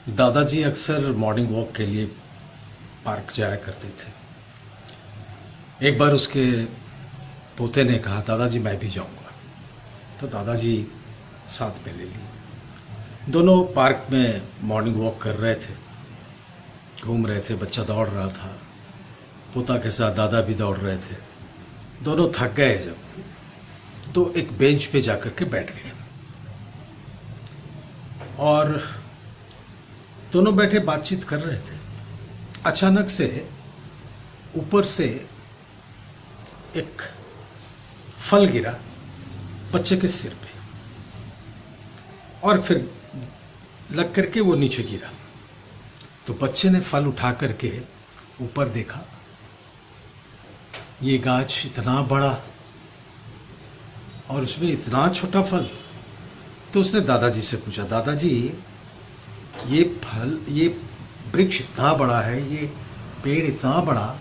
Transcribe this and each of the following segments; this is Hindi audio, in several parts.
दादाजी अक्सर मॉर्निंग वॉक के लिए पार्क जाया करते थे। एक बार उसके पोते ने कहा, दादाजी मैं भी जाऊंगा। तो दादाजी साथ में ले ली। दोनों पार्क में मॉर्निंग वॉक कर रहे थे, घूम रहे थे। बच्चा दौड़ रहा था, पोता के साथ दादा भी दौड़ रहे थे। दोनों थक गए जब, तो एक बेंच पे जाकर के बैठ गए और दोनों बैठे बातचीत कर रहे थे। अचानक से ऊपर से एक फल गिरा बच्चे के सिर पे और फिर लग करके वो नीचे गिरा। तो बच्चे ने फल उठा करके ऊपर देखा, ये गाछ इतना बड़ा और उसमें इतना छोटा फल। तो उसने दादाजी से पूछा, दादाजी ये फल, ये वृक्ष इतना बड़ा है, ये पेड़ इतना बड़ा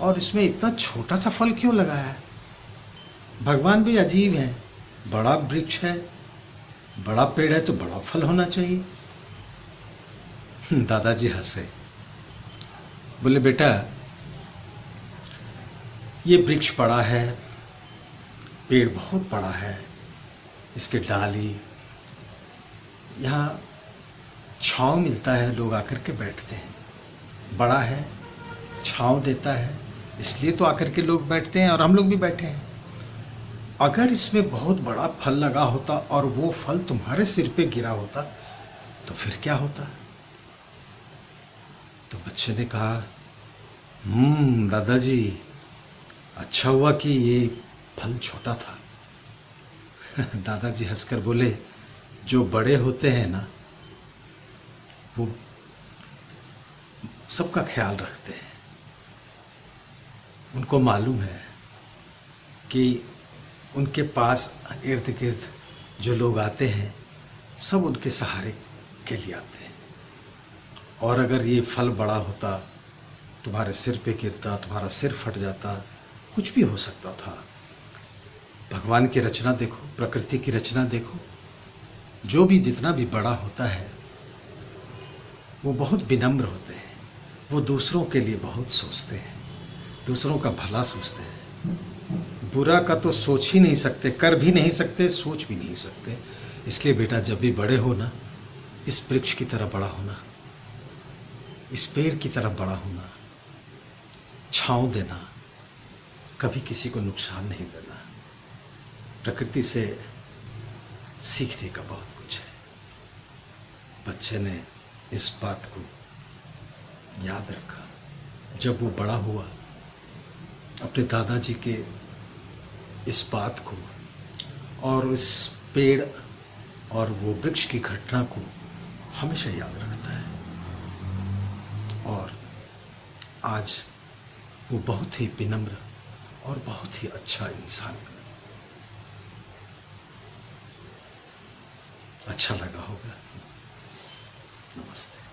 और इसमें इतना छोटा सा फल क्यों लगा है? भगवान भी अजीब है, बड़ा वृक्ष है, बड़ा पेड़ है तो बड़ा फल होना चाहिए। दादाजी हंसे, बोले बेटा ये वृक्ष बड़ा है, पेड़ बहुत बड़ा है, इसके डाली, यहाँ छाँव मिलता है, लोग आकर के बैठते हैं। बड़ा है, छाँव देता है, इसलिए तो आकर के लोग बैठते हैं और हम लोग भी बैठे हैं। अगर इसमें बहुत बड़ा फल लगा होता और वो फल तुम्हारे सिर पे गिरा होता तो फिर क्या होता? तो बच्चे ने कहा, दादाजी अच्छा हुआ कि ये फल छोटा था। दादाजी हंसकर बोले, जो बड़े होते हैं ना वो सबका ख्याल रखते हैं। उनको मालूम है कि उनके पास इर्द गिर्द जो लोग आते हैं सब उनके सहारे के लिए आते हैं। और अगर ये फल बड़ा होता, तुम्हारे सिर पे गिरता, तुम्हारा सिर फट जाता, कुछ भी हो सकता था। भगवान की रचना देखो, प्रकृति की रचना देखो, जो भी जितना भी बड़ा होता है वो बहुत विनम्र होते हैं। वो दूसरों के लिए बहुत सोचते हैं, दूसरों का भला सोचते हैं। बुरा का तो सोच ही नहीं सकते, कर भी नहीं सकते, सोच भी नहीं सकते। इसलिए बेटा जब भी बड़े हो ना, इस वृक्ष की तरह बड़ा होना, इस पेड़ की तरह बड़ा होना, छाँव देना, कभी किसी को नुकसान नहीं देना। प्रकृति से सीखने का बहुत कुछ है। बच्चे ने इस बात को याद रखा। जब वो बड़ा हुआ, अपने दादाजी के इस बात को और इस पेड़ और वो वृक्ष की घटना को हमेशा याद रखता है। और आज वो बहुत ही विनम्र और बहुत ही अच्छा इंसान बना। अच्छा लगा होगा। नमस्ते।